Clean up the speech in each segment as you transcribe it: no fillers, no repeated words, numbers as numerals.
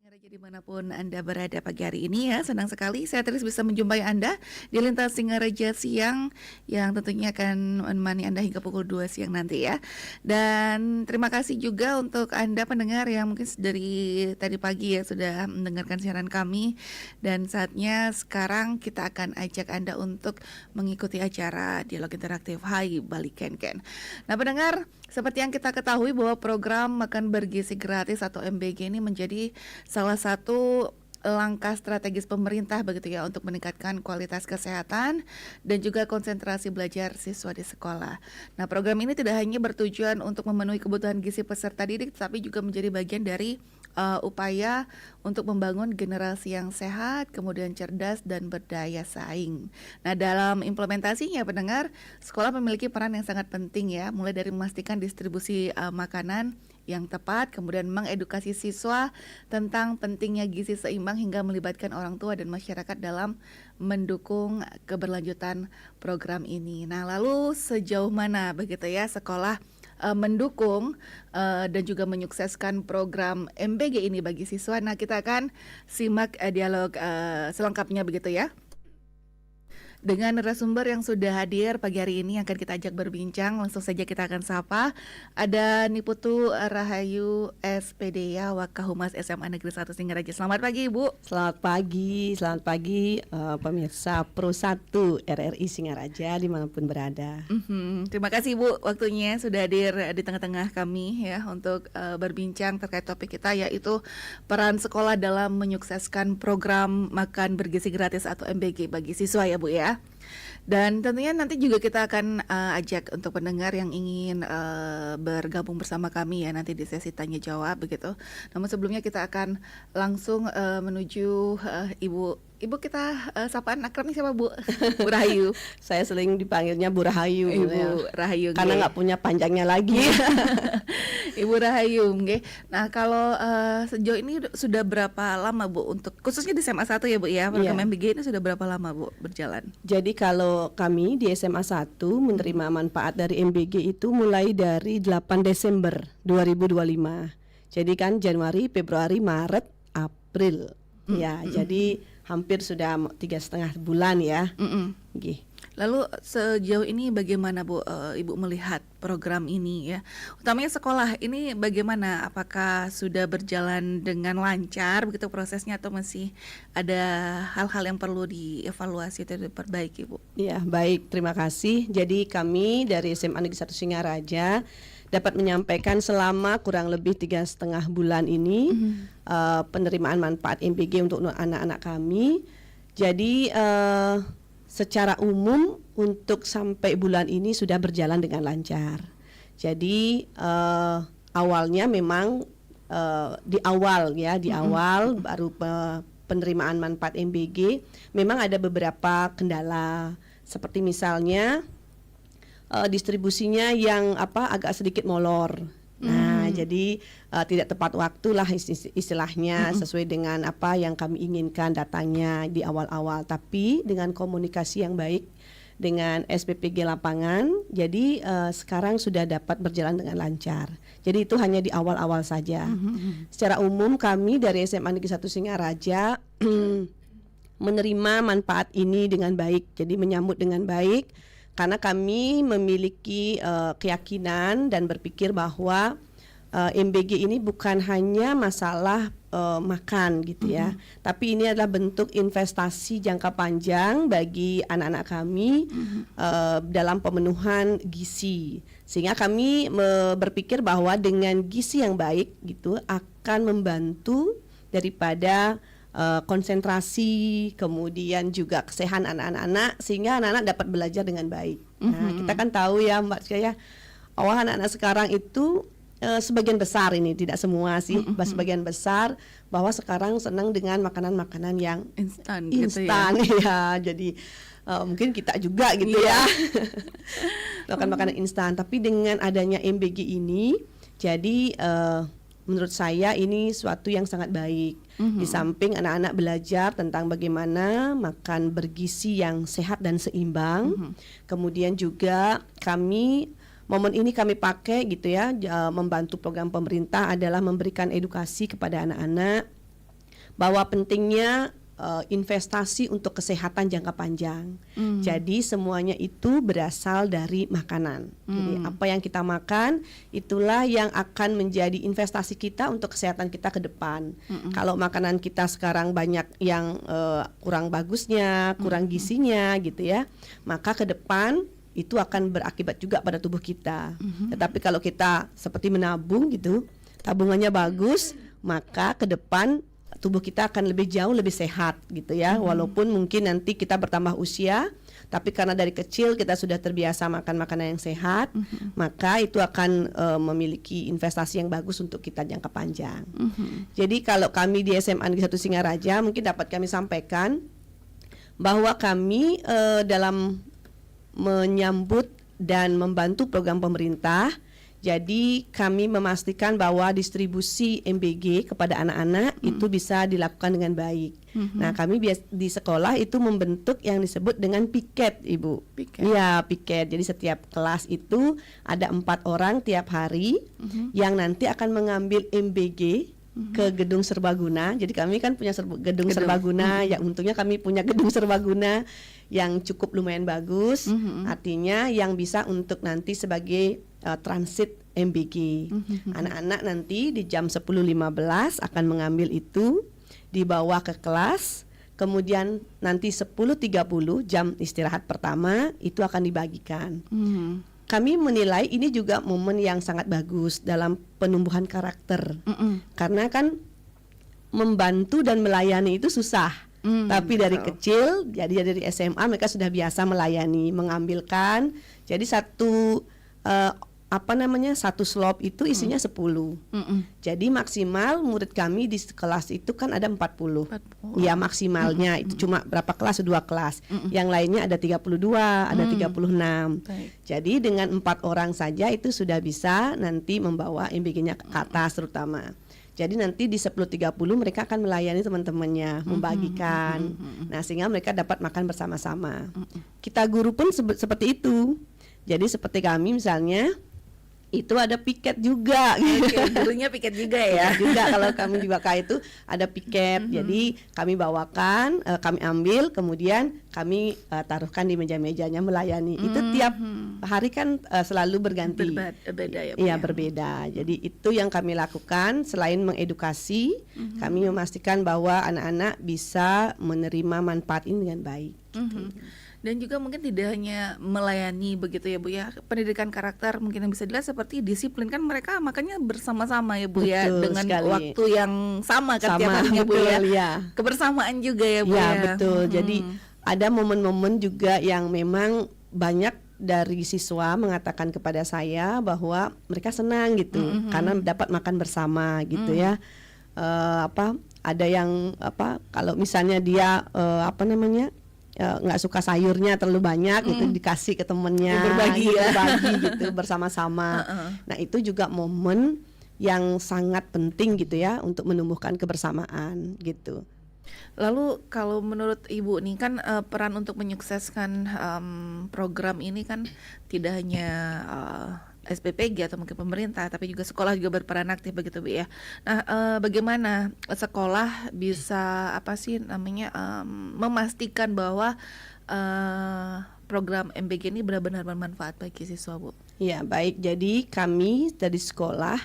Raja dimanapun Anda berada pagi hari ini ya, senang sekali saya terus bisa menjumpai Anda di Lintas Singaraja Siang yang tentunya akan menemani Anda hingga pukul 2 siang nanti ya. Dan terima kasih juga untuk Anda pendengar yang mungkin dari tadi pagi ya sudah mendengarkan siaran kami. Dan saatnya sekarang kita akan ajak Anda untuk mengikuti acara Dialog Interaktif Hai Bali Ken. Nah pendengar, seperti yang kita ketahui bahwa program Makan Bergizi Gratis atau MBG ini menjadi salah satu langkah strategis pemerintah begitu ya untuk meningkatkan kualitas kesehatan dan juga konsentrasi belajar siswa di sekolah. Nah, program ini tidak hanya bertujuan untuk memenuhi kebutuhan gizi peserta didik, tapi juga menjadi bagian dari upaya untuk membangun generasi yang sehat, kemudian cerdas dan berdaya saing. Nah, dalam implementasinya pendengar, sekolah memiliki peran yang sangat penting ya, mulai dari memastikan distribusi makanan yang tepat, kemudian mengedukasi siswa tentang pentingnya gizi seimbang hingga melibatkan orang tua dan masyarakat dalam mendukung keberlanjutan program ini. Nah, lalu sejauh mana begitu ya sekolah mendukung dan juga menyukseskan program MBG ini bagi siswa? Nah, kita akan simak dialog selengkapnya begitu ya dengan narasumber yang sudah hadir pagi hari ini yang akan kita ajak berbincang. Langsung saja kita akan sapa. Ada Niputu Rahayu SPD ya, Wakahumas SMA Negeri 1 Singaraja. Selamat pagi Ibu. Selamat pagi pemirsa Pro 1 RRI Singaraja dimanapun berada. Terima kasih Ibu waktunya sudah hadir di tengah-tengah kami ya untuk berbincang terkait topik kita yaitu peran sekolah dalam menyukseskan program Makan Bergizi Gratis atau MBG bagi siswa ya Bu ya. Dan tentunya nanti juga kita akan ajak untuk pendengar yang ingin bergabung bersama kami ya nanti di sesi tanya jawab begitu. Namun sebelumnya kita akan langsung menuju Ibu kita sapaan akrabnya siapa Bu? Bu Rahayu. Saya sering dipanggilnya Bu Rahayu. Ibu Rahayu. Karena nggak punya panjangnya lagi. Ibu Rahayu, nggih. Nah, kalau sejauh ini sudah berapa lama Bu untuk khususnya di SMA 1 ya Bu ya? Program MBG ini sudah berapa lama Bu berjalan? Jadi kalau kami di SMA 1 menerima manfaat dari MBG itu mulai dari 8 Desember 2025. Jadi kan Januari, Februari, Maret, April. Ya, jadi hampir sudah 3,5 bulan ya. Gih. Lalu sejauh ini bagaimana Bu, Ibu melihat program ini ya? Utamanya sekolah ini bagaimana? Apakah sudah berjalan dengan lancar begitu prosesnya atau masih ada hal-hal yang perlu dievaluasi atau diperbaiki Bu? Ya, baik, terima kasih. Jadi kami dari SMA Negeri 1 Singaraja dapat menyampaikan selama kurang lebih 3,5 bulan ini penerimaan manfaat MBG untuk anak-anak kami. Jadi secara umum untuk sampai bulan ini sudah berjalan dengan lancar. Jadi awalnya memang di awal baru penerimaan manfaat MBG memang ada beberapa kendala seperti misalnya distribusinya yang agak sedikit molor. Nah, jadi tidak tepat waktu lah istilahnya sesuai dengan apa yang kami inginkan datangnya di awal-awal. Tapi dengan komunikasi yang baik dengan SPPG lapangan, jadi sekarang sudah dapat berjalan dengan lancar. Jadi itu hanya di awal-awal saja. Secara umum kami dari SMA Negeri 1 Singaraja menerima manfaat ini dengan baik. Jadi menyambut dengan baik. Karena kami memiliki keyakinan dan berpikir bahwa MBG ini bukan hanya masalah makan gitu ya, tapi ini adalah bentuk investasi jangka panjang bagi anak-anak kami dalam pemenuhan gizi. Sehingga kami berpikir bahwa dengan gizi yang baik gitu akan membantu daripada konsentrasi, kemudian juga kesehatan anak-anak sehingga anak-anak dapat belajar dengan baik. Nah, kita kan tahu ya Mbak Caya, anak-anak sekarang itu sebagian besar ini, tidak semua sih, sebagian besar bahwa sekarang senang dengan makanan-makanan yang instan gitu ya. Jadi mungkin kita juga gitu ya. Makan makanan instan, tapi dengan adanya MBG ini jadi menurut saya ini suatu yang sangat baik. Di samping anak-anak belajar tentang bagaimana makan bergizi yang sehat dan seimbang. Kemudian juga momen ini kami pakai gitu ya, membantu program pemerintah adalah memberikan edukasi kepada anak-anak bahwa pentingnya investasi untuk kesehatan jangka panjang. Jadi semuanya itu berasal dari makanan. Jadi apa yang kita makan itulah yang akan menjadi investasi kita untuk kesehatan kita ke depan. Kalau makanan kita sekarang banyak yang kurang bagusnya, kurang gizinya gitu ya, maka ke depan itu akan berakibat juga pada tubuh kita. Tetapi kalau kita seperti menabung gitu, tabungannya bagus, maka ke depan tubuh kita akan jauh lebih sehat gitu ya. Walaupun mungkin nanti kita bertambah usia, tapi karena dari kecil kita sudah terbiasa makan makanan yang sehat, maka itu akan memiliki investasi yang bagus untuk kita jangka panjang. Jadi kalau kami di SMA Negeri 1 Singaraja mungkin dapat kami sampaikan bahwa kami dalam menyambut dan membantu program pemerintah. Jadi kami memastikan bahwa distribusi MBG kepada anak-anak itu bisa dilakukan dengan baik. Nah, kami di sekolah itu membentuk yang disebut dengan piket, Ibu. Iya, piket. Jadi setiap kelas itu ada 4 orang tiap hari yang nanti akan mengambil MBG ke gedung serbaguna. Jadi kami kan punya gedung serbaguna, yang untungnya kami punya gedung serbaguna yang cukup lumayan bagus. Artinya yang bisa untuk nanti sebagai transit MBG. Anak-anak nanti di jam 10.15 akan mengambil itu, dibawa ke kelas, kemudian nanti 10.30 jam istirahat pertama itu akan dibagikan. Kami menilai ini juga momen yang sangat bagus dalam penumbuhan karakter. Karena kan membantu dan melayani itu susah. Tapi dari kecil, jadi dari SMA mereka sudah biasa melayani, mengambilkan. Jadi satu slop itu isinya 10. Jadi maksimal murid kami di kelas itu kan ada 40. Ya maksimalnya itu cuma berapa kelas? 2 kelas. Yang lainnya ada 32, ada 36. Jadi dengan 4 orang saja itu sudah bisa nanti membawa MBG-nya ke atas terutama. Jadi nanti di 10.30 mereka akan melayani teman-temannya, membagikan. Nah, sehingga mereka dapat makan bersama-sama. Kita guru pun seperti itu. Jadi seperti kami misalnya itu ada piket juga. Gurunya piket juga ya. Piket juga kalau kami di BK itu ada piket. Jadi kami bawakan, kami ambil, kemudian kami taruhkan di meja-mejanya melayani. Itu tiap hari kan selalu berganti. Berbeda ya, Bu, iya, berbeda. Jadi itu yang kami lakukan selain mengedukasi, kami memastikan bahwa anak-anak bisa menerima manfaat ini dengan baik. Dan juga mungkin tidak hanya melayani begitu ya Bu ya, pendidikan karakter mungkin yang bisa dilihat seperti disiplin, kan mereka makannya bersama-sama ya Bu. Betul, ya dengan sekali. Waktu yang sama kan tiap harinya Bu ya. Ya. Kebersamaan juga ya Bu ya. Betul. Jadi ada momen-momen juga yang memang banyak dari siswa mengatakan kepada saya bahwa mereka senang gitu karena dapat makan bersama gitu ya. Ada yang kalau misalnya dia nggak suka sayurnya terlalu banyak gitu, dikasih ke temennya, berbagi gitu bersama-sama. Nah itu juga momen yang sangat penting gitu ya untuk menumbuhkan kebersamaan gitu. Lalu kalau menurut Ibu nih kan peran untuk menyukseskan program ini kan tidak hanya SPPG atau mungkin pemerintah, tapi juga sekolah juga berperan aktif begitu Bu ya. Nah, bagaimana sekolah bisa memastikan bahwa program MBG ini benar-benar bermanfaat bagi siswa Bu? Ya baik, jadi kami dari sekolah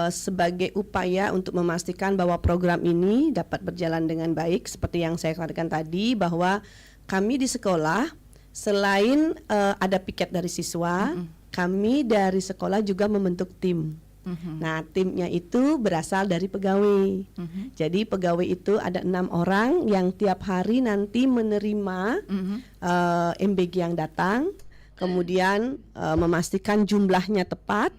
sebagai upaya untuk memastikan bahwa program ini dapat berjalan dengan baik, seperti yang saya katakan tadi bahwa kami di sekolah selain ada piket dari siswa, kami dari sekolah juga membentuk tim. Nah, timnya itu berasal dari pegawai. Jadi pegawai itu ada 6 orang yang tiap hari nanti menerima MBG yang datang, kemudian memastikan jumlahnya tepat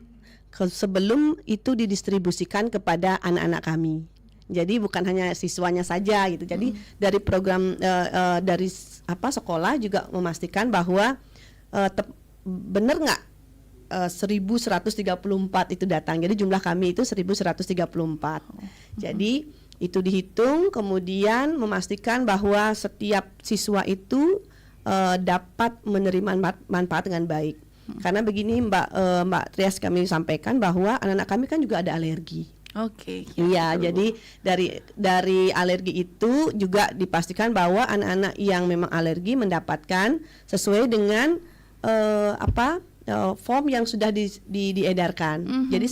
sebelum itu didistribusikan kepada anak-anak kami. Jadi bukan hanya siswanya saja gitu. Jadi dari program dari sekolah juga memastikan bahwa benar nggak 1134 itu datang. Jadi jumlah kami itu 1134. Jadi itu dihitung, kemudian memastikan bahwa setiap siswa itu dapat menerima manfaat dengan baik. Karena begini Mbak Trias, kami sampaikan bahwa anak-anak kami kan juga ada alergi. Oke. Iya, betul. jadi dari alergi itu juga dipastikan bahwa anak-anak yang memang alergi mendapatkan sesuai dengan form yang sudah diedarkan. Jadi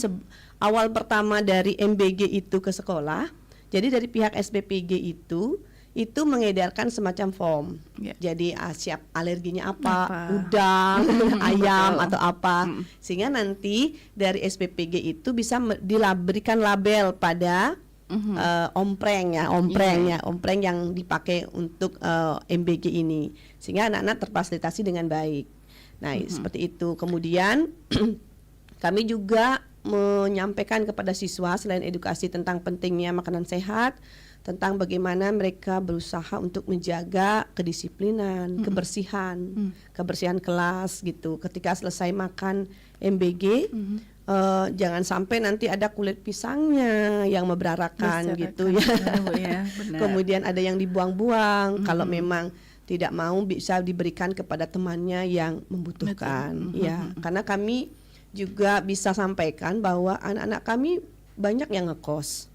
awal pertama dari MBG itu ke sekolah, jadi dari pihak SPPG itu mengedarkan semacam form. Ya. Jadi siap alerginya apa, Apa? udang, ayam Betul. atau apa. Sehingga nanti dari SPPG itu bisa diberikan label pada ompreng ya, ompreng yang dipakai untuk MBG ini. Sehingga anak-anak terfasilitasi dengan baik. Nah, seperti itu. Kemudian kami juga menyampaikan kepada siswa selain edukasi tentang pentingnya makanan sehat, tentang bagaimana mereka berusaha untuk menjaga kedisiplinan, kebersihan kelas gitu. Ketika selesai makan MBG, jangan sampai nanti ada kulit pisangnya yang memberarakan gitu ya. Bu, ya, benar. Kemudian ada yang dibuang-buang. Kalau memang tidak mau bisa diberikan kepada temannya yang membutuhkan. Ya, karena kami juga bisa sampaikan bahwa anak-anak kami banyak yang ngekos.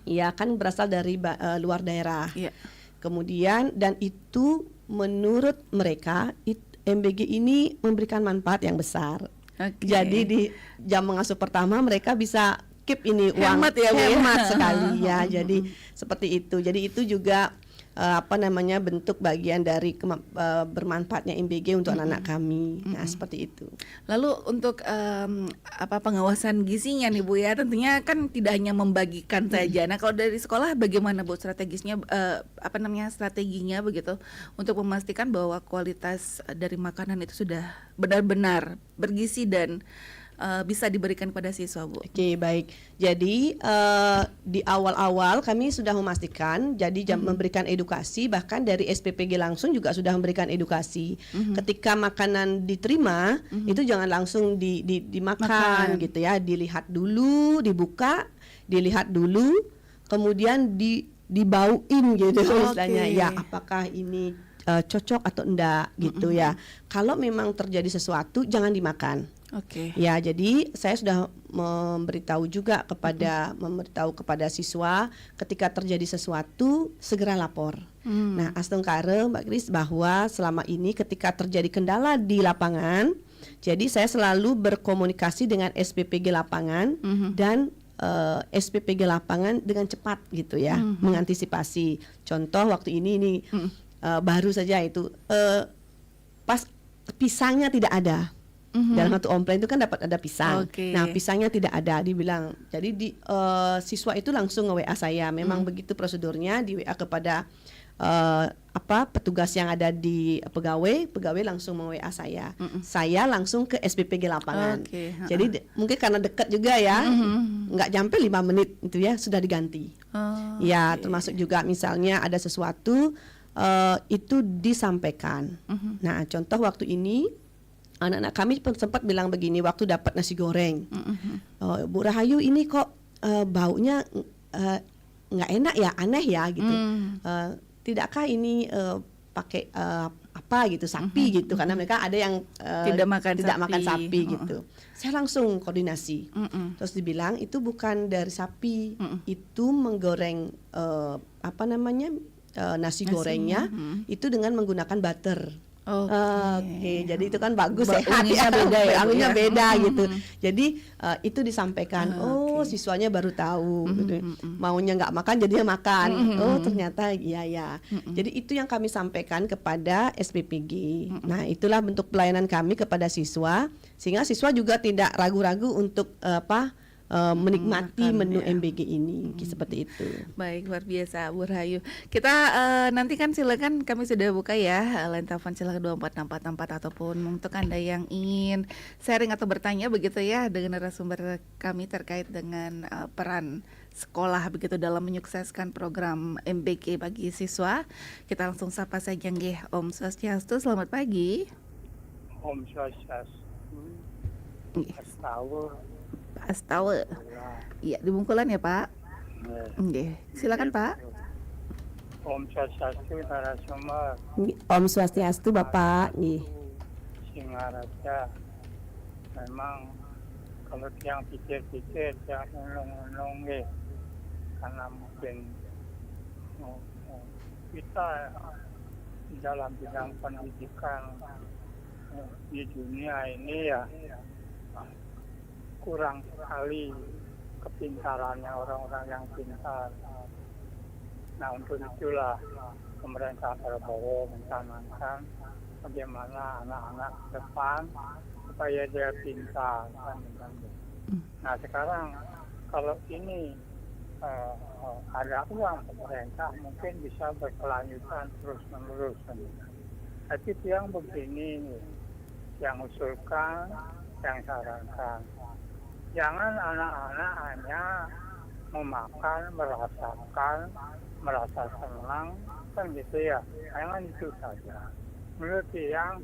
Ya, kan berasal dari luar daerah. Iya. Kemudian dan itu menurut mereka MBG ini memberikan manfaat yang besar. Oke. Jadi di jam mengasuh pertama mereka bisa keep ini uang Hemat ya, Bu, ya? hemat sekali ya. Jadi seperti itu. Jadi itu juga bentuk bagian dari bermanfaatnya MBG untuk anak-anak kami. Nah, seperti itu. Lalu untuk pengawasan gizinya nih Bu ya, tentunya kan tidak hanya membagikan saja. Nah, kalau dari sekolah bagaimana Bu strategisnya strateginya begitu untuk memastikan bahwa kualitas dari makanan itu sudah benar-benar bergizi dan bisa diberikan pada siswa, Bu. Oke, baik. Jadi di awal-awal kami sudah memastikan, jadi memberikan edukasi, bahkan dari SPPG langsung juga sudah memberikan edukasi. Ketika makanan diterima, itu jangan langsung dimakan gitu ya, dilihat dulu, dibuka, dilihat dulu, kemudian dibauin gitu istilahnya. Ya, apakah ini cocok atau enggak gitu ya. Kalau memang terjadi sesuatu, jangan dimakan. Oke. Ya, jadi saya sudah memberitahu kepada siswa ketika terjadi sesuatu segera lapor. Nah, astengkare Mbak Kris bahwa selama ini ketika terjadi kendala di lapangan, jadi saya selalu berkomunikasi dengan SPPG lapangan dan SPPG lapangan dengan cepat gitu ya, mengantisipasi. Contoh waktu ini baru saja itu pas pisangnya tidak ada. Dalam satu ompleng itu kan dapat ada pisang. Nah, pisangnya tidak ada, dibilang. Jadi siswa itu langsung nge-WA saya. Memang begitu prosedurnya, di WA kepada petugas yang ada di pegawai langsung nge-WA saya. Saya langsung ke SPPG lapangan. Jadi mungkin karena dekat juga ya, nggak sampai 5 menit itu ya sudah diganti. Ya, termasuk juga misalnya ada sesuatu itu disampaikan. Nah, contoh waktu ini anak-anak kami sempat bilang begini waktu dapat nasi goreng, Bu Rahayu ini kok baunya nggak enak ya, aneh ya gitu. Tidakkah ini pakai apa gitu, sapi gitu, karena mereka ada yang tidak makan sapi gitu. Saya langsung koordinasi, terus dibilang itu bukan dari sapi, itu menggoreng nasi gorengnya itu dengan menggunakan butter. Oke, jadi itu kan bagus, sehat ya, wanginya beda gitu. Jadi itu disampaikan. Siswanya baru tahu, gitu. Maunya nggak makan jadinya makan. Ternyata iya ya. Jadi itu yang kami sampaikan kepada SPPG. Nah, itulah bentuk pelayanan kami kepada siswa, sehingga siswa juga tidak ragu-ragu untuk menikmati menu MBG ini, seperti itu. Baik, luar biasa Bu Rahayu. Kita nanti kan silakan, kami sudah buka ya line telepon silakan 246444 ataupun untuk Anda yang ingin sharing atau bertanya begitu ya dengan narasumber kami terkait dengan peran sekolah begitu dalam menyukseskan program MBG bagi siswa. Kita langsung sapa saja nggih. Om Swastiastu, selamat pagi. Om Swastiastu. Astawa. Iya, di Bungkulan ya, Pak. Nggih. Silakan, Pak. Om Swastiastu narasumber. Om Swastiastu Bapak. Singaraja. Memang kalau yang pikir-pikir yang unung-unung karena mungkin kita dalam bidang pendidikan di dunia ini ya kurang sekali kepintarannya orang-orang yang pintar. Nah, untuk itulah pemerintah Prabowo mencanangkan bagaimana anak-anak ke depan supaya dia pintar. Nah, sekarang kalau ini ada uang pemerintah mungkin bisa berkelanjutan terus-menerus. Tapi yang begini, yang usulkan, yang sarankan, jangan anak-anak hanya memakan, merasakan, merasa senang, kan gitu ya. Jangan itu saja. Menurut Tiang,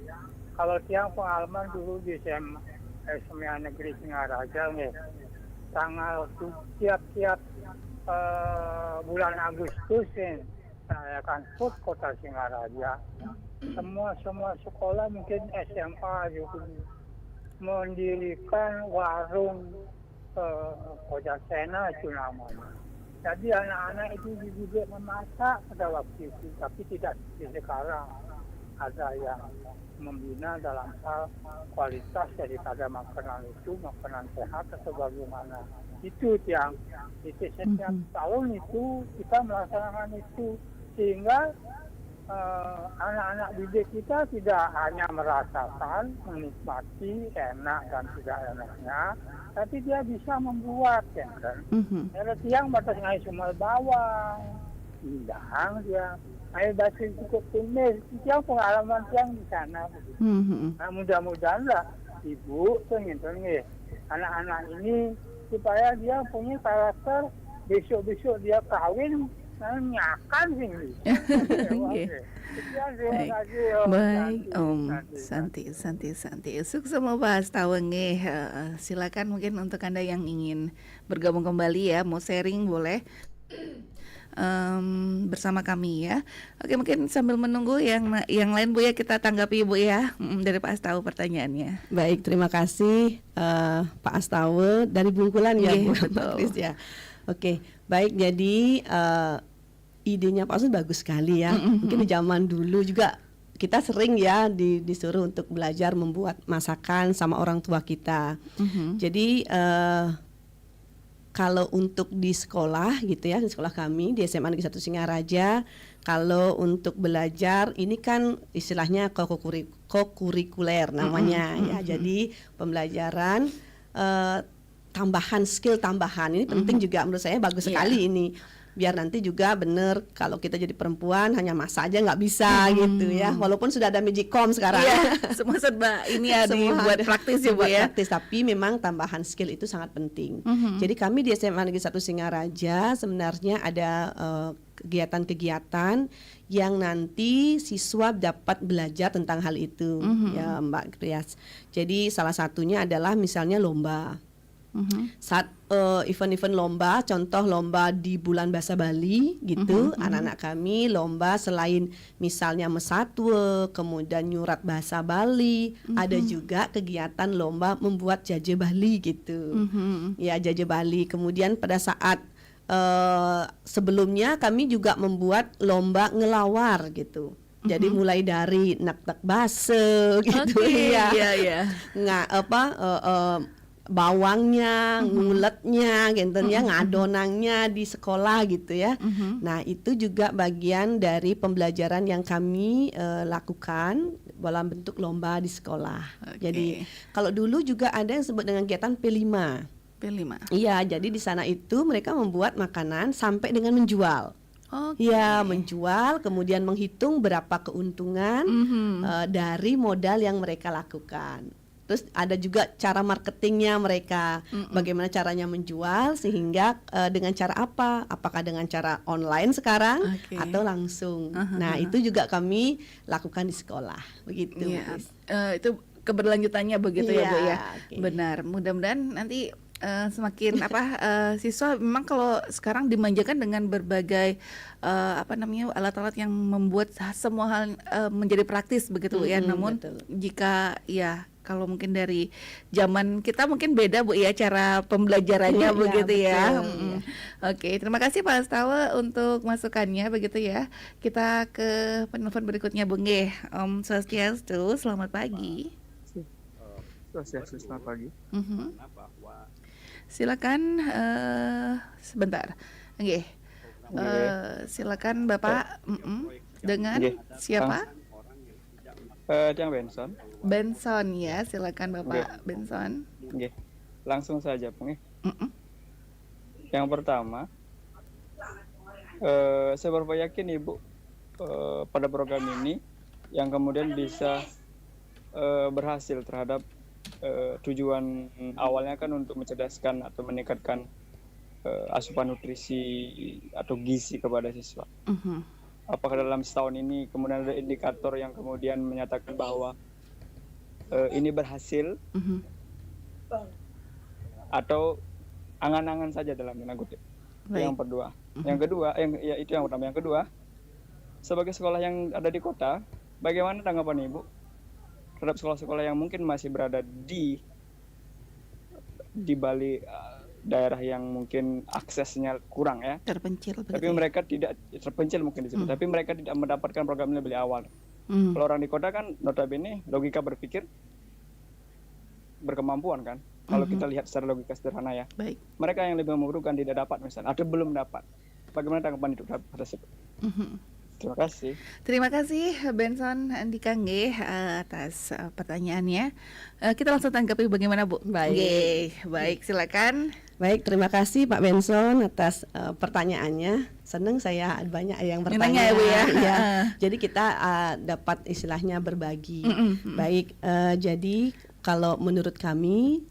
kalau Tiang pengalaman dulu di SMA Negeri Singaraja nih, tanggal tiap-tiap bulan Agustus saya akan food kota Singaraja. Semua sekolah mungkin SMA juga mendirikan warung ojek sena itu namanya. Jadi anak-anak itu juga memasak pada waktu itu, tapi tidak seperti sekarang. Ada yang membina dalam hal kualitas daripada makanan itu, makanan sehat atau bagaimana. Itu yang setiap tahun itu kita melaksanakan itu, sehingga anak-anak didik kita tidak hanya merasakan, menikmati enak dan tidak enaknya, tapi dia bisa membuat, ya kan. Kalau tiang batas ngai semua bawang, hidang dia, ngai batas cukup tumis, tiang pengalaman tiang di sana. Nah, mudah-mudahan lah ibu tuh nih anak-anak ini supaya dia punya karakter besok-besok dia kawin nyakan sih. Baik, Om Santi. Sukses membahas tahun silakan mungkin untuk Anda yang ingin bergabung kembali ya, mau sharing boleh bersama kami ya. Oke, mungkin sambil menunggu yang lain Bu ya, kita tanggapi Bu ya dari Pak Astawa pertanyaannya. Baik, terima kasih Pak Astawa dari Bungkulan ya, Bu Kris ya. Oke, baik, jadi idenya Pak Astawa bagus sekali ya. Mungkin di zaman dulu juga kita sering ya disuruh untuk belajar membuat masakan sama orang tua kita. Jadi kalau untuk di sekolah gitu ya, di sekolah kami di SMA Negeri 1 Singaraja, kalau untuk belajar ini kan istilahnya kokurikuler namanya ya. Jadi pembelajaran tambahan, skill tambahan ini penting juga menurut saya, bagus sekali ini. Biar nanti juga benar kalau kita jadi perempuan hanya masak aja nggak bisa gitu ya, walaupun sudah ada Magicom sekarang. Semua serba ini ya dibuat praktis ya Bu ya. Praktis, tapi memang tambahan skill itu sangat penting. Jadi kami di SMA Negeri 1 Singaraja sebenarnya ada kegiatan-kegiatan yang nanti siswa dapat belajar tentang hal itu ya Mbak Krias. Jadi salah satunya adalah misalnya lomba. Saat event-event lomba, contoh lomba di bulan bahasa Bali gitu, anak-anak kami lomba selain misalnya mesatwe, kemudian nyurat bahasa Bali, ada juga kegiatan lomba membuat jaje Bali gitu. Ya, jaje Bali. Kemudian pada saat sebelumnya kami juga membuat lomba ngelawar gitu. Jadi mulai dari nak-nak base gitu ya. Bawangnya, nguletnya, gitu ya, ngadonangnya di sekolah gitu ya. Nah, itu juga bagian dari pembelajaran yang kami lakukan dalam bentuk lomba di sekolah. Jadi kalau dulu juga ada yang sebut dengan kegiatan P5. Iya, jadi di sana itu mereka membuat makanan sampai dengan menjual. Ya, menjual, kemudian menghitung berapa keuntungan dari modal yang mereka lakukan. Terus ada juga cara marketingnya mereka, bagaimana caranya menjual, sehingga dengan cara apa? Apakah dengan cara online sekarang atau langsung? Nah, itu juga kami lakukan di sekolah, begitu. Itu keberlanjutannya begitu ya Bu ya. Benar. Mudah-mudahan nanti semakin siswa memang kalau sekarang dimanjakan dengan berbagai alat-alat yang membuat semua hal menjadi praktis begitu ya. Namun jika ya Kalau mungkin dari zaman kita mungkin beda Bu ya cara pembelajarannya Iya, begitu ya. betul, Mm-mm. iya. Oke, terima kasih Pak Astawa untuk masukannya begitu ya. Kita ke penelpon berikutnya Bu Nggih. Om Swastiastu, selamat pagi. Sosialisasi selamat pagi. Mhm. Silakan sebentar. Nggih. Silakan Bapak. Dengan Nggih. siapa? Yang Benson. Benson ya, silakan Bapak Benson. Nggih. Langsung saja, Pung. Mm-mm. Yang pertama, saya berapa yakin Ibu pada program ini yang kemudian bisa berhasil terhadap tujuan awalnya kan untuk mencerdaskan atau meningkatkan asupan nutrisi atau gizi kepada siswa. Mhm. Apakah dalam setahun ini kemudian ada indikator yang kemudian menyatakan bahwa ini berhasil Mhm. atau angan-angan saja dalam tanda kutip? Baik. Yang kedua, itu yang pertama. Yang kedua, sebagai sekolah yang ada di kota, bagaimana tanggapan Ibu terhadap sekolah-sekolah yang mungkin masih berada di balik daerah yang mungkin aksesnya kurang ya, Terpencil tapi begitu ya? mereka tidak terpencil mungkin di situ, tapi mereka tidak mendapatkan program ini lebih awal. Mm. Kalau orang di kota kan notabene logika berpikir berkemampuan kan. Kalau kita lihat secara logika sederhana ya, Baik. mereka yang lebih membutuhkan tidak dapat misalnya atau belum dapat. Bagaimana tanggapan itu atas itu? Mhm. Terima kasih. Terima kasih Benson Andika nggih atas pertanyaannya. Kita langsung tanggapi bagaimana Bu? Baik. Nggih, baik silakan. Baik, terima kasih Pak Benson atas pertanyaannya. Senang saya banyak yang Nanya bertanya ya, Bu ya. Iya. Jadi kita dapat istilahnya berbagi. Baik, jadi kalau menurut kami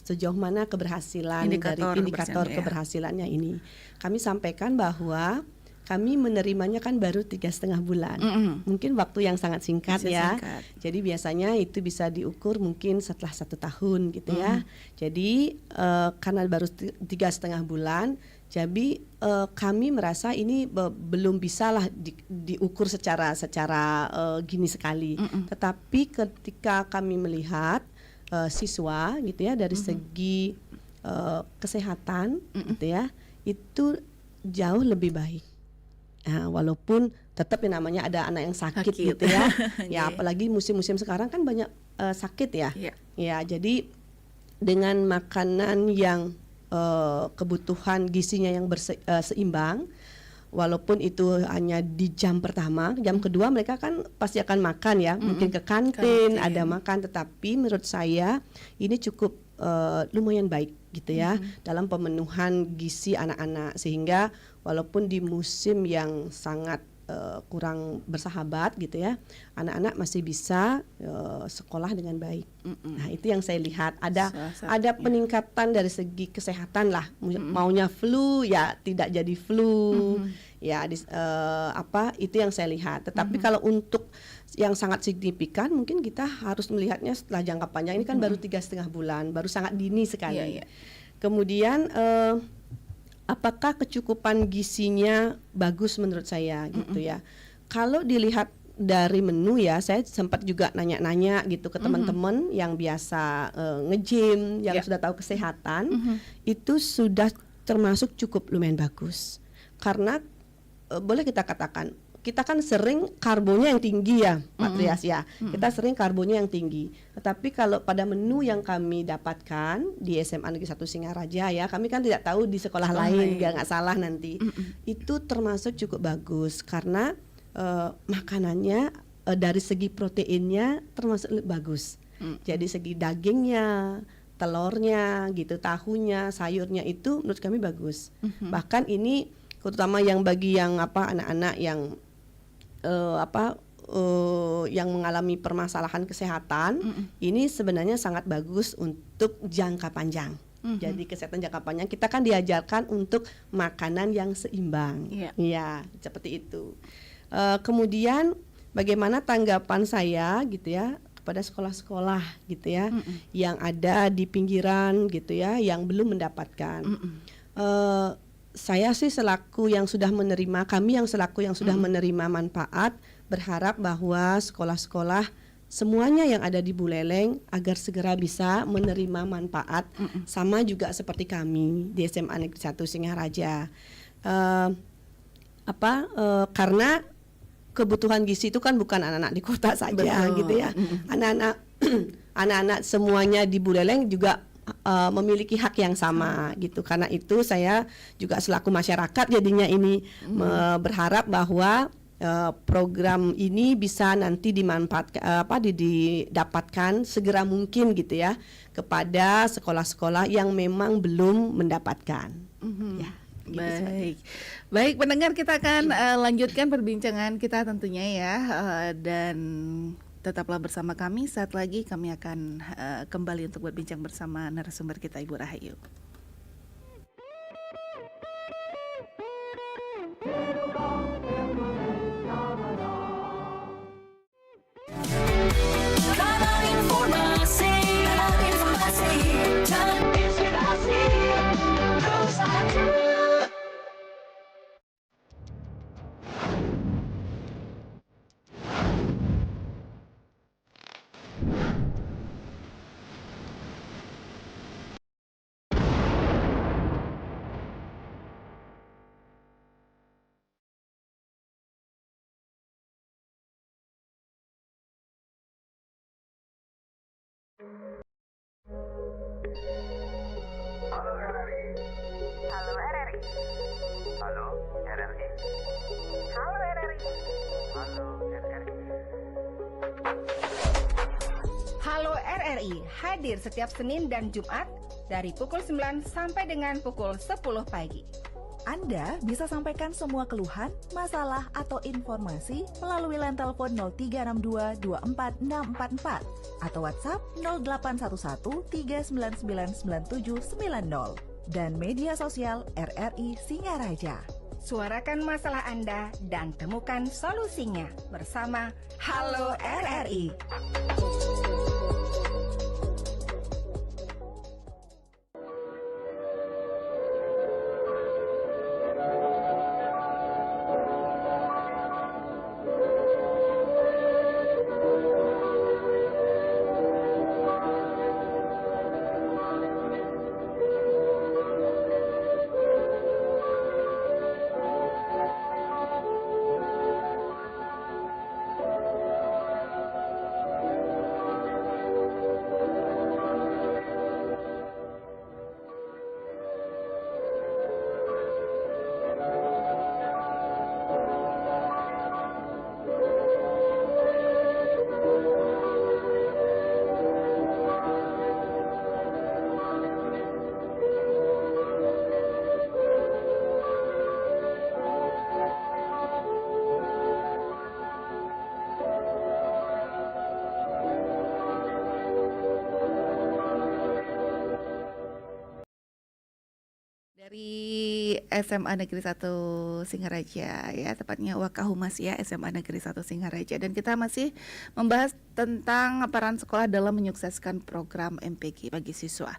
sejauh mana keberhasilan Indikator dari indikator keberhasilan, ya. keberhasilannya ini, kami sampaikan bahwa kami menerimanya kan baru 3,5 bulan. Mungkin waktu yang sangat singkat Bisa ya. singkat. Jadi biasanya itu bisa diukur mungkin setelah 1 tahun gitu ya. Jadi karena baru 3,5 bulan, jadi kami merasa ini belum bisalah diukur secara gini sekali. Tetapi ketika kami melihat siswa gitu ya dari segi kesehatan gitu ya, itu jauh lebih baik. Nah, walaupun tetap yang namanya ada anak yang sakit gitu ya. Ya apalagi musim-musim sekarang kan banyak sakit ya. Iya. Ya, jadi dengan makanan yang kebutuhan gizinya yang seimbang, walaupun itu hanya di jam pertama, jam kedua mereka kan pasti akan makan ya, mungkin ke kantin, ada makan, tetapi menurut saya ini cukup lumayan baik gitu ya dalam pemenuhan gizi anak-anak, sehingga walaupun di musim yang sangat kurang bersahabat gitu ya, anak-anak masih bisa sekolah dengan baik. Nah, itu yang saya lihat ada peningkatan dari segi kesehatan lah. Maunya flu ya tidak jadi flu. Ya itu yang saya lihat. Tetapi kalau untuk yang sangat signifikan mungkin kita harus melihatnya setelah jangka panjang. Ini kan baru 3,5 bulan, baru sangat dini sekali. Kemudian apakah kecukupan gizinya bagus menurut saya gitu ya. Kalau dilihat dari menu ya, saya sempat juga nanya-nanya gitu ke teman-teman yang biasa nge-gym, yang sudah tahu kesehatan, itu sudah termasuk cukup lumayan bagus. Karena boleh kita katakan, kita kan sering karbonya yang tinggi ya, Pak Trias ya. Kita sering karbonya yang tinggi. Tetapi kalau pada menu yang kami dapatkan di SMA Negeri 1 Singaraja ya, kami kan tidak tahu di sekolah lain, nggak salah nanti. Itu termasuk cukup bagus karena makanannya dari segi proteinnya termasuk bagus. Jadi segi dagingnya, telurnya gitu, tahunya, sayurnya itu menurut kami bagus. Bahkan ini terutama yang bagi yang anak-anak yang yang mengalami permasalahan kesehatan, ini sebenarnya sangat bagus untuk jangka panjang. Jadi kesehatan jangka panjang kita kan diajarkan untuk makanan yang seimbang. Ya, seperti itu. Kemudian bagaimana tanggapan saya gitu ya kepada sekolah-sekolah gitu ya yang ada di pinggiran gitu ya yang belum mendapatkan. Saya sih selaku yang sudah menerima, kami yang selaku yang sudah menerima manfaat, berharap bahwa sekolah-sekolah semuanya yang ada di Buleleng agar segera bisa menerima manfaat, sama juga seperti kami di SMA Negeri 1 Singaraja. Karena kebutuhan gizi itu kan bukan anak-anak di kota saja. Betul. Gitu ya. Anak-anak anak-anak semuanya di Buleleng juga memiliki hak yang sama gitu. Karena itu saya juga selaku masyarakat jadinya ini berharap bahwa program ini bisa nanti dimanfaatkan didapatkan segera mungkin gitu ya kepada sekolah-sekolah yang memang belum mendapatkan. Ya, gitu Baik, baik pendengar, kita akan lanjutkan perbincangan kita tentunya ya, dan tetaplah bersama kami. Saat lagi kami akan kembali untuk berbincang bersama narasumber kita, Ibu Rahayu. Kanal informasi dan inspirasi bersatu. Halo RRI. Halo RRI. Halo RRI. Halo RRI. Halo RRI hadir setiap Senin dan Jumat dari pukul 9 sampai dengan pukul 10 pagi. Anda bisa sampaikan semua keluhan, masalah, atau informasi melalui line telepon 0362 24644 atau WhatsApp 0811 3999790 dan media sosial RRI Singaraja. Suarakan masalah Anda dan temukan solusinya bersama Halo RRI. Dari SMA Negeri 1 Singaraja ya, tepatnya Wakahumas ya, SMA Negeri 1 Singaraja, dan kita masih membahas tentang peran sekolah dalam menyukseskan program MPG bagi siswa.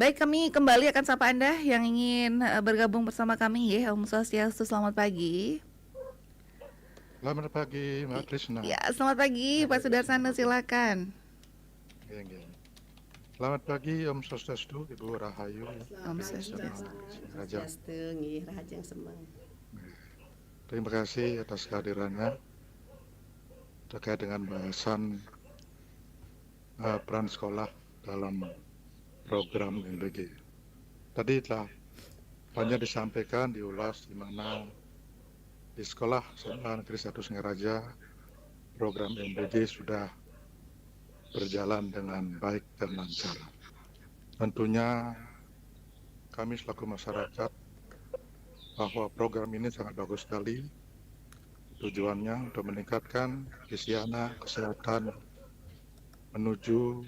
Baik, kami kembali akan sapa Anda yang ingin bergabung bersama kami ya. Om Swastiastu, selamat pagi. Selamat pagi, Mbak Krisna. Ya, selamat pagi Pak Sudarsana, silakan. Iya. Selamat pagi, Om Swastiastu, Ibu Rahayu. Om Swastiastu. Raja. Rahajang Semang. Terima kasih atas kehadirannya terkait dengan bahasan peran sekolah dalam program MBG. Tadi telah banyak disampaikan, diulas di mana di sekolah SMA Negeri 1 Singaraja program MBG sudah berjalan dengan baik dan lancar. Tentunya kami selaku masyarakat bahwa program ini sangat bagus sekali. Tujuannya untuk meningkatkan gizi anak, kesehatan, menuju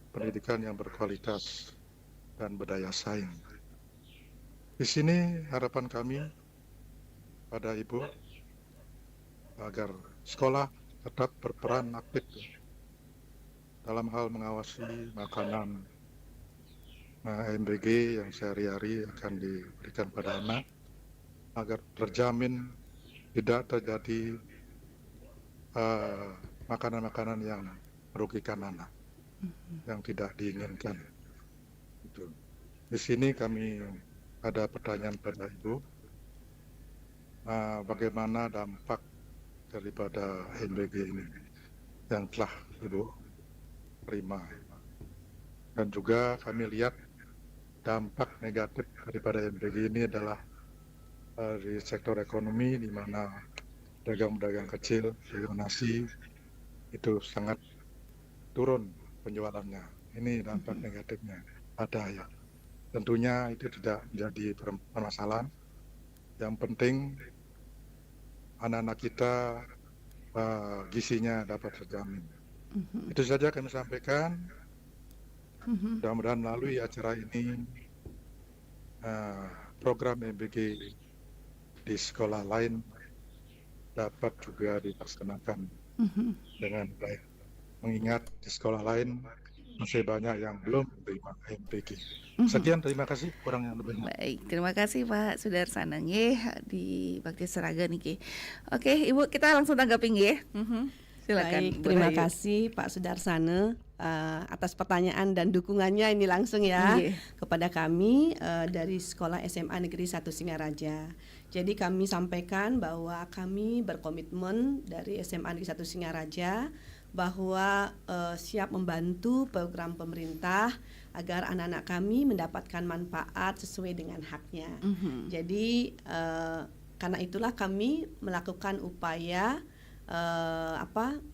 pendidikan yang berkualitas dan berdaya saing. Di sini harapan kami pada Ibu agar sekolah tetap berperan aktif dalam hal mengawasi makanan MBG yang sehari-hari akan diberikan pada anak, agar terjamin tidak terjadi makanan-makanan yang merugikan anak yang tidak diinginkan. Itu. Di sini kami ada pertanyaan pada Ibu, bagaimana dampak daripada MBG ini yang telah Ibu terima, dan juga kami lihat dampak negatif daripada MBG ini adalah di sektor ekonomi, di mana pedagang-pedagang kecil, pedagang nasi itu sangat turun penjualannya. Ini dampak negatifnya ada ya. Tentunya itu tidak menjadi permasalahan. Yang penting anak-anak kita gizinya dapat terjamin. Itu saja kami sampaikan. Mudah-mudahan melalui acara ini program MBG di sekolah lain dapat juga dilaksanakan dengan baik. Mengingat di sekolah lain masih banyak yang belum menerima MBG. Sekian, terima kasih, kurang yang lebihnya. Baik, terima kasih Pak Sudarsana nggih di Bakti Seraga niki. Oke, Ibu, kita langsung tanggapin nggih. Silakan. Baik, Bu terima Rahayu. kasih Pak Sudarsana atas pertanyaan dan dukungannya ini langsung ya Iya. kepada kami dari Sekolah SMA Negeri 1 Singaraja. Jadi kami sampaikan bahwa kami berkomitmen dari SMA Negeri 1 Singaraja bahwa siap membantu program pemerintah agar anak-anak kami mendapatkan manfaat sesuai dengan haknya. Jadi karena itulah kami melakukan upaya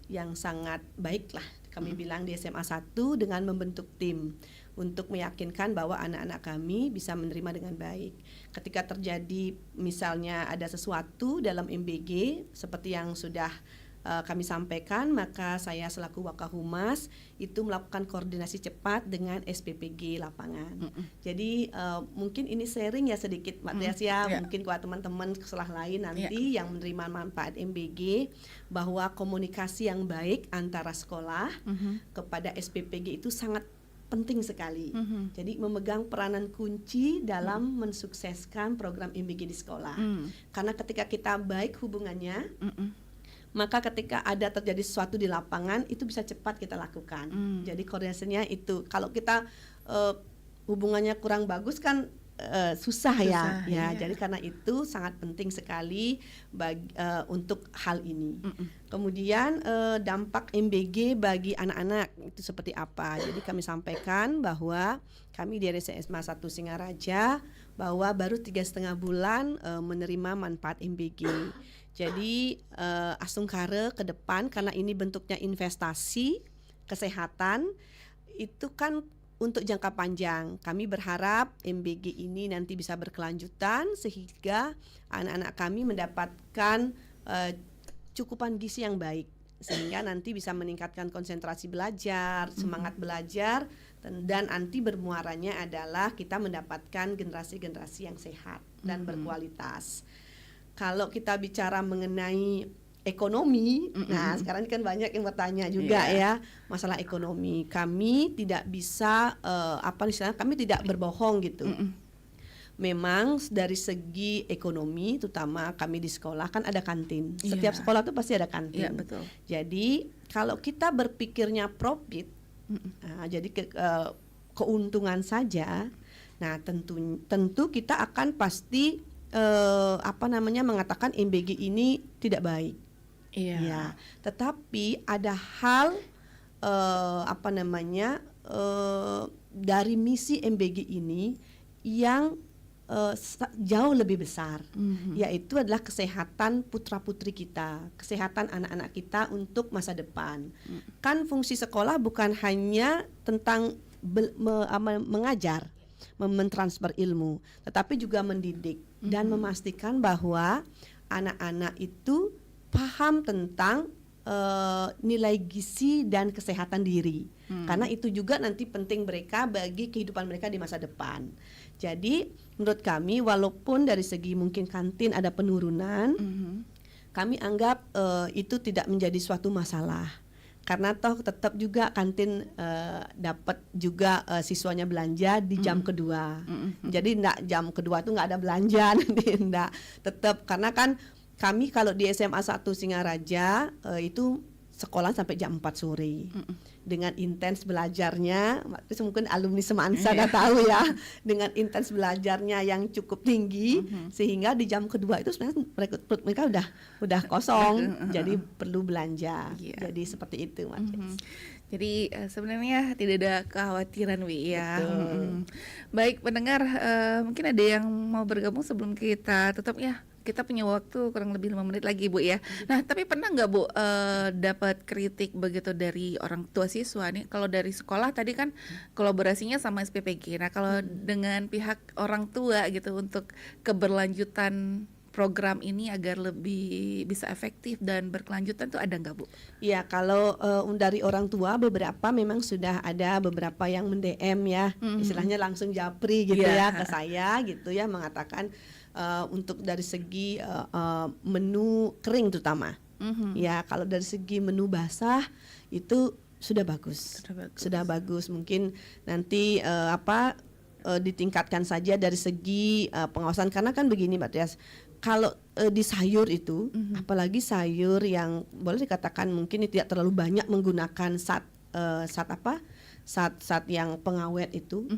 yang sangat baik lah kami bilang di SMA 1 dengan membentuk tim untuk meyakinkan bahwa anak-anak kami bisa menerima dengan baik. Ketika terjadi misalnya ada sesuatu dalam MBG seperti yang sudah kami sampaikan, maka saya selaku Wakahumas itu melakukan koordinasi cepat dengan SPPG lapangan. Jadi mungkin ini sharing ya sedikit Mbak Tias ya, mungkin buat teman-teman sekolah lain nanti yang menerima manfaat MBG, bahwa komunikasi yang baik antara sekolah kepada SPPG itu sangat penting sekali. Jadi memegang peranan kunci dalam mensukseskan program MBG di sekolah. Karena ketika kita baik hubungannya, maka ketika ada terjadi sesuatu di lapangan itu bisa cepat kita lakukan. Jadi koordinasinya itu, kalau kita hubungannya kurang bagus kan susah ya. Jadi karena itu sangat penting sekali untuk hal ini. Kemudian dampak MBG bagi anak-anak itu seperti apa? Jadi kami sampaikan bahwa kami di SMA 1 Singaraja bahwa baru 3,5 bulan menerima manfaat MBG. Jadi Asungkara ke depan, karena ini bentuknya investasi kesehatan, itu kan untuk jangka panjang. Kami berharap MBG ini nanti bisa berkelanjutan sehingga anak-anak kami mendapatkan cukupan gizi yang baik, sehingga nanti bisa meningkatkan konsentrasi belajar, semangat belajar, dan nanti bermuaranya adalah kita mendapatkan generasi-generasi yang sehat dan berkualitas. Kalau kita bicara mengenai ekonomi, nah sekarang kan banyak yang bertanya juga ya masalah ekonomi. Kami tidak bisa kami tidak berbohong gitu. Memang dari segi ekonomi, terutama kami di sekolah kan ada kantin. Setiap sekolah tuh pasti ada kantin. Betul. Jadi kalau kita berpikirnya profit, jadi keuntungan saja, nah tentu kita akan pasti mengatakan MBG ini tidak baik. Ya, tetapi ada hal dari misi MBG ini yang jauh lebih besar, yaitu adalah kesehatan putra-putri kita, kesehatan anak-anak kita untuk masa depan. Kan fungsi sekolah bukan hanya tentang mengajar, mentransfer ilmu, tetapi juga mendidik dan memastikan bahwa anak-anak itu paham tentang nilai gizi dan kesehatan diri. Karena itu juga nanti penting mereka bagi kehidupan mereka di masa depan. Jadi menurut kami, walaupun dari segi mungkin kantin ada penurunan, kami anggap itu tidak menjadi suatu masalah. Karena toh tetap juga kantin dapat juga siswanya belanja di jam kedua. Jadi jam kedua itu nggak ada belanja nanti, tetap, karena kan kami kalau di SMA 1 Singaraja itu sekolah sampai jam 4 sore dengan intens belajarnya. Terus mungkin alumni Semansa udah tahu ya, dengan intens belajarnya yang cukup tinggi sehingga di jam kedua itu sebenarnya perut mereka udah kosong, jadi perlu belanja. Jadi seperti itu, Mas. Jadi sebenarnya tidak ada kekhawatiran Wi ya. Baik pendengar, mungkin ada yang mau bergabung sebelum kita tutup ya. Kita punya waktu kurang lebih 5 menit lagi Bu ya. Nah tapi pernah nggak Bu dapat kritik begitu dari orang tua siswa nih? Kalau dari sekolah tadi kan kolaborasinya sama SPPG. Nah kalau dengan pihak orang tua gitu untuk keberlanjutan program ini agar lebih bisa efektif dan berkelanjutan tuh ada nggak Bu? Ya kalau dari orang tua beberapa memang sudah ada beberapa yang mend-DM ya, istilahnya langsung japri gitu ya ke saya gitu ya, mengatakan untuk dari segi menu kering terutama. Ya kalau dari segi menu basah itu sudah bagus. Sudah bagus. Mungkin nanti ditingkatkan saja dari segi pengawasan, karena kan begini Mbak Tias, kalau di sayur itu apalagi sayur yang boleh dikatakan mungkin tidak terlalu banyak menggunakan zat yang pengawet itu,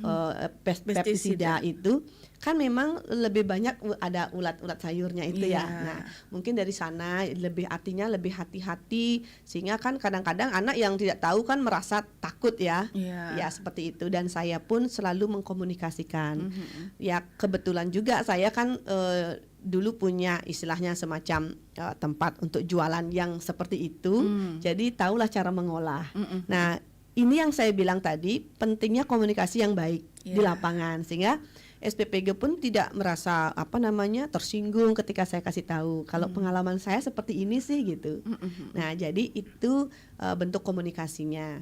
pestisida itu kan memang lebih banyak ada ulat-ulat sayurnya itu ya. Nah, mungkin dari sana artinya lebih hati-hati, sehingga kan kadang-kadang anak yang tidak tahu kan merasa takut ya. Ya seperti itu, dan saya pun selalu mengkomunikasikan. Ya kebetulan juga saya kan dulu punya istilahnya semacam tempat untuk jualan yang seperti itu. Jadi tahulah cara mengolah. Nah, ini yang saya bilang tadi, pentingnya komunikasi yang baik di lapangan, sehingga SPPG pun tidak merasa tersinggung ketika saya kasih tahu kalau pengalaman saya seperti ini sih gitu. Nah, jadi itu bentuk komunikasinya.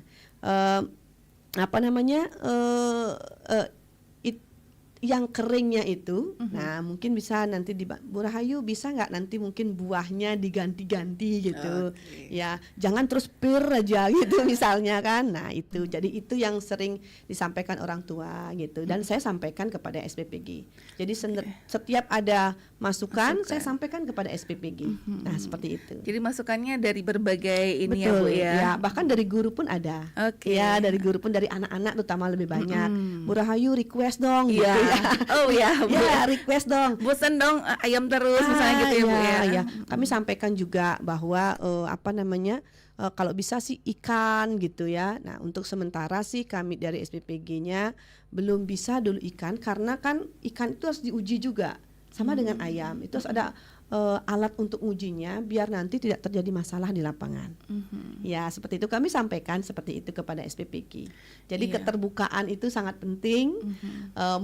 Yang keringnya itu, nah mungkin bisa nanti Bu Rahayu bisa nggak nanti mungkin buahnya diganti-ganti gitu, ya jangan terus pir aja gitu misalnya kan. Nah itu, jadi itu yang sering disampaikan orang tua gitu, dan saya sampaikan kepada SPPG. Jadi setiap ada masukan saya sampaikan kepada SPPG. Nah seperti itu. Jadi masukannya dari berbagai ini. Betul, ya Bu ya. Ya bahkan dari guru pun ada. Ya dari guru pun, dari anak-anak terutama lebih banyak. Bu Rahayu request dong. Gitu ya. Oh ya, Bu. Ya request dong. Bosan dong ayam terus misalnya gitu ya Bu ya. Ya. Kami sampaikan juga bahwa kalau bisa sih ikan gitu ya. Nah untuk sementara sih kami dari SPPG-nya belum bisa dulu ikan, karena kan ikan itu harus diuji juga sama dengan ayam. Itu harus ada alat untuk ujinya biar nanti tidak terjadi masalah di lapangan. Ya seperti itu kami sampaikan seperti itu kepada SPPG. Jadi keterbukaan itu sangat penting,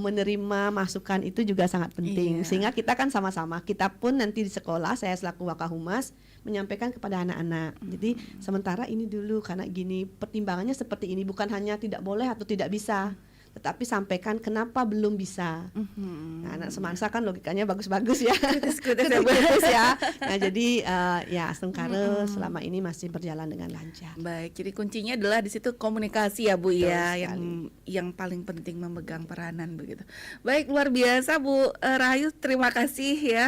menerima masukan itu juga sangat penting. Sehingga kita kan sama-sama, kita pun nanti di sekolah, saya selaku Wakahumas menyampaikan kepada anak-anak. Jadi sementara ini dulu karena gini, pertimbangannya seperti ini, bukan hanya tidak boleh atau tidak bisa, tetapi sampaikan kenapa belum bisa. Nah, anak Semansa kan logikanya bagus-bagus ya. Kritis ya. Nah, jadi ya Sengkare selama ini masih berjalan dengan lancar. Baik, jadi kuncinya adalah di situ komunikasi ya Bu. Betul ya, yang paling penting memegang peranan begitu. Baik, luar biasa Bu Rahayu, terima kasih ya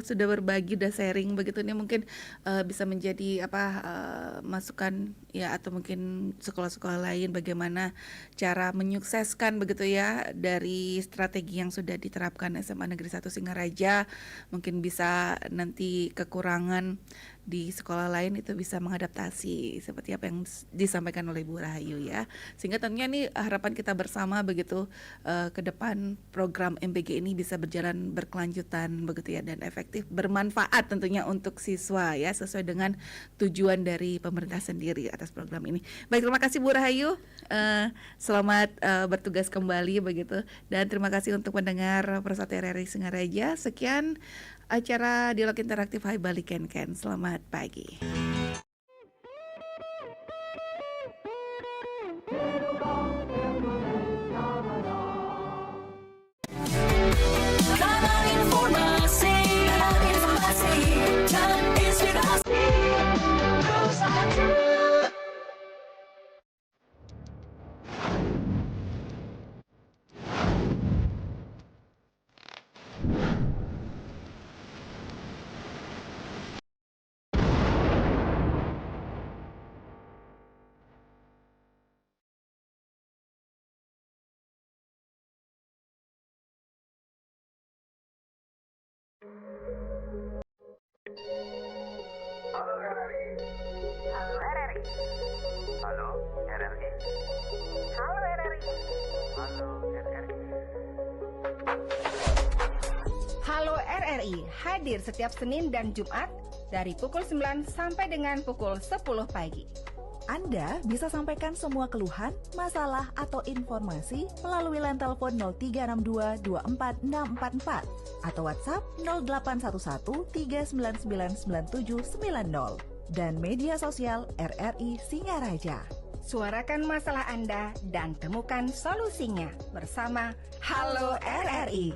sudah berbagi, sudah sharing begitu. Ini mungkin bisa menjadi masukan ya, atau mungkin sekolah-sekolah lain bagaimana cara menyukseskan begitu ya dari strategi yang sudah diterapkan SMA Negeri 1 Singaraja. Mungkin bisa nanti kekurangan di sekolah lain itu bisa mengadaptasi seperti apa yang disampaikan oleh Bu Rahayu ya. Sehingga tentunya nih harapan kita bersama begitu ke depan program MPG ini bisa berjalan berkelanjutan begitu ya, dan efektif, bermanfaat tentunya untuk siswa ya, sesuai dengan tujuan dari pemerintah sendiri atas program ini. Baik, terima kasih Bu Rahayu. Selamat bertugas kembali begitu, dan terima kasih untuk pendengar Persatu RRI Singaraja. Sekian acara Dialog Interaktif Hai Bali Ken Ken. Selamat pagi. Kanal informasi dan inspirasi terus ada. Halo RRI. Halo RRI. Halo RRI. Halo RRI. Halo RRI. Halo RRI hadir setiap Senin dan Jumat dari pukul 9 sampai dengan pukul 10 pagi. Anda bisa sampaikan semua keluhan, masalah, atau informasi melalui line telepon 0362 24644 atau WhatsApp 0811 3999790 dan media sosial RRI Singaraja. Suarakan masalah Anda dan temukan solusinya bersama Halo RRI.